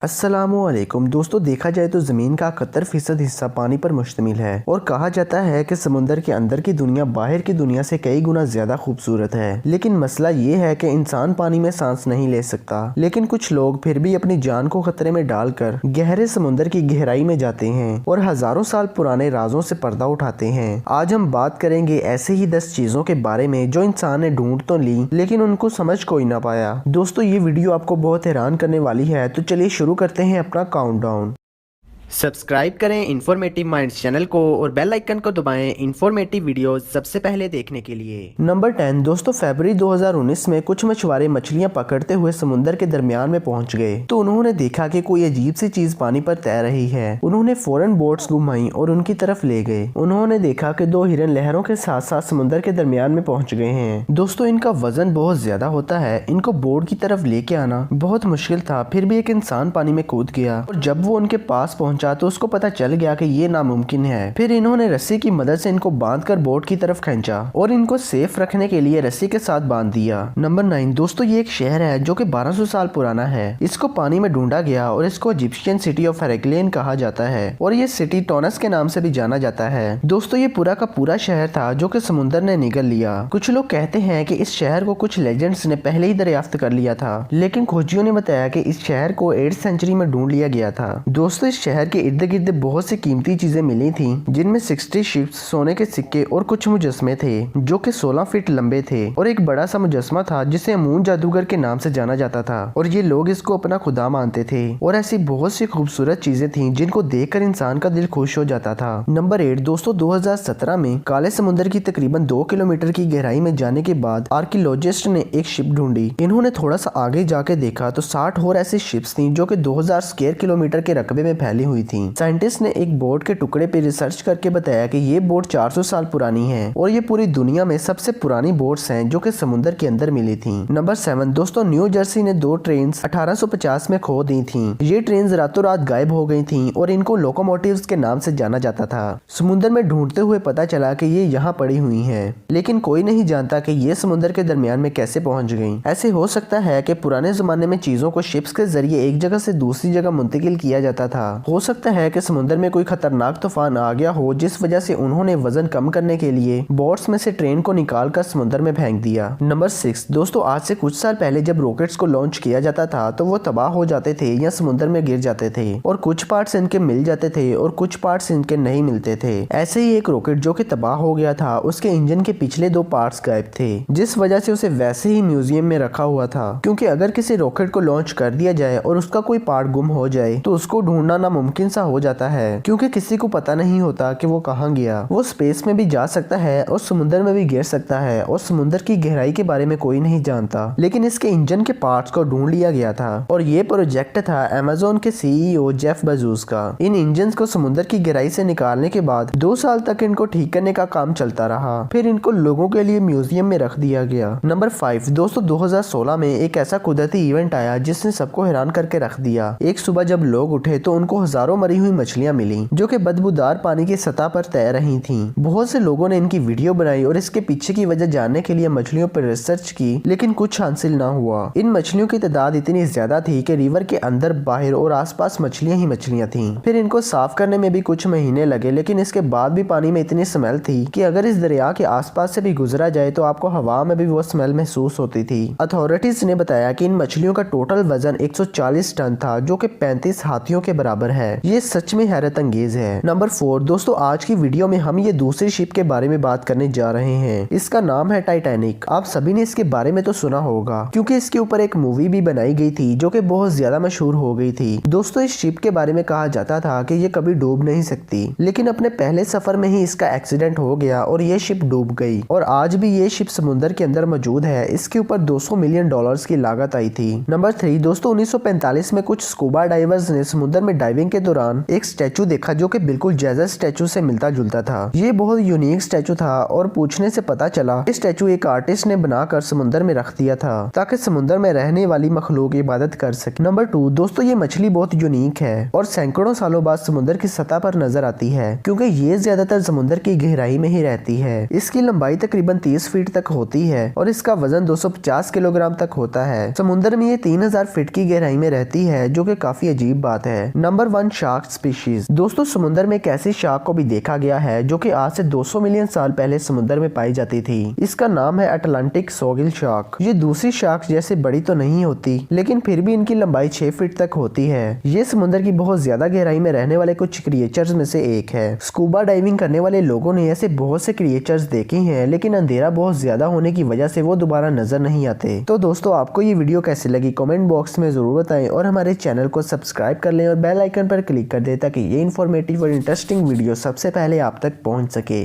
अस्सलामुअलैकुम दोस्तों, देखा जाए तो ज़मीन का 71% हिस्सा पानी पर मुश्तमिल है और कहा जाता है कि समुंदर के अंदर की दुनिया बाहर की दुनिया से कई गुना ज्यादा खूबसूरत है। लेकिन मसला ये है कि इंसान पानी में सांस नहीं ले सकता, लेकिन कुछ लोग फिर भी अपनी जान को खतरे में डालकर गहरे समुंदर की गहराई में जाते हैं और हजारों साल पुराने राजों से पर्दा उठाते हैं। आज हम बात करेंगे ऐसे ही 10 चीजों के बारे में जो इंसान ने ढूंढ तो ली लेकिन उनको समझ कोई ना पाया। दोस्तों, ये वीडियो आपको बहुत हैरान करने वाली है, तो चलिए शुरू करते हैं अपना काउंटडाउन। सब्सक्राइब करें इन्फॉर्मेटिव माइंड्स चैनल को और बेल आइकन को दबाएं इन्फॉर्मेटिव वीडियो सबसे पहले देखने के लिए। नंबर 10 दोस्तों, फरवरी 2019 में कुछ मछुआरे मछलियां पकड़ते हुए समुद्र के दरमियान में पहुंच गए तो उन्होंने देखा कि कोई अजीब सी चीज पानी पर तैर रही है। उन्होंने फौरन बोट्स घुमाई और उनकी तरफ ले गए। उन्होंने देखा कि 2 हिरन लहरों के साथ साथ समुद्र के दरमियान में पहुंच गए हैं। दोस्तों, इनका वजन बहुत ज्यादा होता है, इनको बोट की तरफ लेके आना बहुत मुश्किल था। फिर भी एक इंसान पानी में कूद गया और जब वो उनके पास पहुंचा तो उसको पता चल गया कि ये नामुमकिन है। फिर इन्होंने रस्सी की मदद से इनको बांधकर बोट की तरफ खींचा और इनको सेफ रखने के लिए रस्सी के साथ बांध दिया। नंबर 9 दोस्तों, ये एक शहर है जो कि 1200 साल पुराना है। इसको पानी में ढूंढा गया और इसको इजिप्शियन सिटी ऑफ हेरेक्लियन कहा जाता है और ये सिटी टोनस के नाम से भी जाना जाता है। दोस्तों, ये पूरा का पूरा शहर था जो कि समुद्र ने निगल लिया। कुछ लोग कहते हैं कि इस शहर को कुछ लेजेंड्स ने पहले ही दरियाफ्त कर लिया था, लेकिन खोजियों ने बताया कि इस शहर को 8th सेंचुरी में ढूंढ लिया गया था। दोस्तों, इस शहर के इर्द गिर्द बहुत सी कीमती चीजें मिली थी, जिनमें 60 शिप्स, सोने के सिक्के और कुछ मुजस्मे थे जो कि 16 फीट लंबे थे और एक बड़ा सा मुजस्मा था जिसे अमून जादूगर के नाम से जाना जाता था और ये लोग इसको अपना खुदा मानते थे। और ऐसी बहुत सी खूबसूरत चीजें थी जिनको देखकर इंसान का दिल खुश हो जाता था। नंबर 8 दोस्तों, 2017 में काले समुद्र की तकरीबन 2 किलोमीटर की गहराई में जाने के बाद आर्कियोलॉजिस्ट ने एक शिप ढूंढी। इन्होंने थोड़ा सा आगे जाके देखा तो 60 और ऐसी शिप्स थी जो कि 2000 स्क्वायर किलोमीटर के रकबे में फैली हुई थी। साइंटिस्ट ने एक बोट के टुकड़े पे रिसर्च करके बताया कि ये बोट 400 साल पुरानी है और ये पूरी दुनिया में सबसे पुरानी बोट्स हैं जो कि समुद्र के अंदर मिली थी। नंबर 7 दोस्तों, न्यू जर्सी ने 2 ट्रेन 1850 में खो दी थी। ये ट्रेन रातों रात गायब हो गई थी और इनको लोकोमोटिव्स के नाम से जाना जाता था। समुद्र में ढूंढते हुए पता चला कि ये यहाँ पड़ी हुई है, लेकिन कोई नहीं जानता कि ये समुद्र के दरमियान में कैसे पहुंच गई। ऐसे हो सकता है कि पुराने जमाने में चीजों को शिप्स के जरिए एक जगह से दूसरी जगह मुंतकिल किया जाता था। हो सकता है कि समुद्र में कोई खतरनाक तूफान आ गया हो, जिस वजह से उन्होंने वजन कम करने के लिए बोट्स में से ट्रेन को निकालकर समुद्र में फेंक दिया। नंबर 6 दोस्तों, आज से कुछ साल पहले जब रॉकेट्स को लॉन्च किया जाता था तो वो तबाह हो जाते थे या समुद्र में गिर जाते थे और कुछ पार्ट्स इनके मिल जाते थे और कुछ पार्ट्स इनके नहीं मिलते थे। ऐसे ही एक रॉकेट जो कि तबाह हो गया था, उसके इंजन के पिछले 2 पार्ट्स गायब थे, जिस वजह से उसे वैसे ही म्यूजियम में रखा हुआ था। क्योंकि अगर किसी रॉकेट को लॉन्च कर दिया जाए और उसका कोई पार्ट गुम हो जाए तो उसको ढूंढना नामुमकिन सा हो जाता है, क्योंकि किसी को पता नहीं होता कि वो कहाँ गया। वो स्पेस में भी जा सकता है और समुद्र में भी गिर सकता है और समुद्र की गहराई के बारे में कोई नहीं जानता। लेकिन इसके इंजन के पार्ट्स को ढूंढ लिया गया था और ये प्रोजेक्ट था अमेज़न के सीईओ जेफ बेजोस का। इन इंजन को समुद्र की गहराई से निकालने के बाद 2 साल तक इनको ठीक करने का काम चलता रहा, फिर इनको लोगों के लिए म्यूजियम में रख दिया गया। नंबर 5 दोस्तों, 2016 में एक ऐसा कुदरती इवेंट आया जिसने सबको हैरान करके रख दिया। एक सुबह जब लोग उठे तो उनको हजारों मरी हुई मछलियां मिली जो कि बदबूदार पानी की सतह पर तैर रही थीं। बहुत से लोगों ने इनकी वीडियो बनाई और इसके पीछे की वजह जानने के लिए मछलियों पर रिसर्च की, लेकिन कुछ हासिल ना हुआ। इन मछलियों की तादाद इतनी ज्यादा थी कि रिवर के अंदर, बाहर और आसपास मछलियां ही मछलियां थीं। फिर इनको साफ करने में भी कुछ महीने लगे, लेकिन इसके बाद भी पानी में इतनी स्मेल थी कि अगर इस दरिया के आसपास से भी गुजरा जाए तो आपको हवा में भी वो स्मेल महसूस होती थी। अथॉरिटीज ने बताया कि इन मछलियों का टोटल वजन 140 टन था जो कि 35 हाथियों के बराबर है। ये सच में हैरत अंगेज है। नंबर 4 दोस्तों, आज की वीडियो में हम ये दूसरी शिप के बारे में बात करने जा रहे हैं। इसका नाम है टाइटैनिक। आप सभी ने इसके बारे में तो सुना होगा क्योंकि इसके ऊपर एक मूवी भी बनाई गई थी जो कि बहुत ज्यादा मशहूर हो गई थी। दोस्तों, इस शिप के बारे में कहा जाता था कि ये कभी डूब नहीं सकती, लेकिन अपने पहले सफर में ही इसका एक्सीडेंट हो गया और ये शिप डूब गई और आज भी ये शिप समुद्र के अंदर मौजूद है। इसके ऊपर $200 मिलियन की लागत आई थी। नंबर 3 दोस्तों, 1945 में कुछ स्कूबा डाइवर्स ने समुद्र में डाइविंग के के दौरान एक स्टैचू देखा जो कि बिल्कुल जैसा स्टैचू से मिलता जुलता था। ये बहुत यूनिक स्टैचू था और पूछने से पता चला ये स्टैचू एक आर्टिस्ट ने बनाकर समुद्र में रख दिया था ताकि समुद्र में रहने वाली मखलूक इबादत कर सके। नंबर 2 दोस्तों, ये मछली बहुत यूनिक है और सैकड़ों सालों बाद समुद्र की सतह पर नजर आती है क्योंकि ये ज्यादातर समुद्र की गहराई में ही रहती है। इसकी लंबाई तकरीबन 30 फीट तक होती है और इसका वजन 250 किलोग्राम तक होता है। समुद्र में ये 3000 फीट की गहराई में रहती है जो कि काफी अजीब बात है। Number 1 shark species. दोस्तों, समुद्र में एक ऐसी शार्क को भी देखा गया है जो कि आज से 200 मिलियन साल पहले समुद्र में पाई जाती थी। इसका नाम है अटलांटिक सोगिल शार्क। ये दूसरी शार्क जैसे बड़ी तो नहीं होती लेकिन फिर भी इनकी लंबाई 6 फीट तक होती है। ये समुद्र की बहुत ज्यादा गहराई में रहने वाले कुछ क्रिएचर्स में से एक है। स्कूबा डाइविंग करने वाले लोगों ने ऐसे बहुत से क्रिएचर्स देखे हैं लेकिन अंधेरा बहुत ज्यादा होने की वजह से वो दोबारा नजर नहीं आते। तो दोस्तों, आपको ये वीडियो कैसी लगी कमेंट बॉक्स में जरूर बताएं और हमारे चैनल को सब्सक्राइब कर लें और बेल आइकन पर क्लिक कर दें ताकि ये इन्फॉर्मेटिव और इंटरेस्टिंग वीडियो सबसे पहले आप तक पहुंच सके।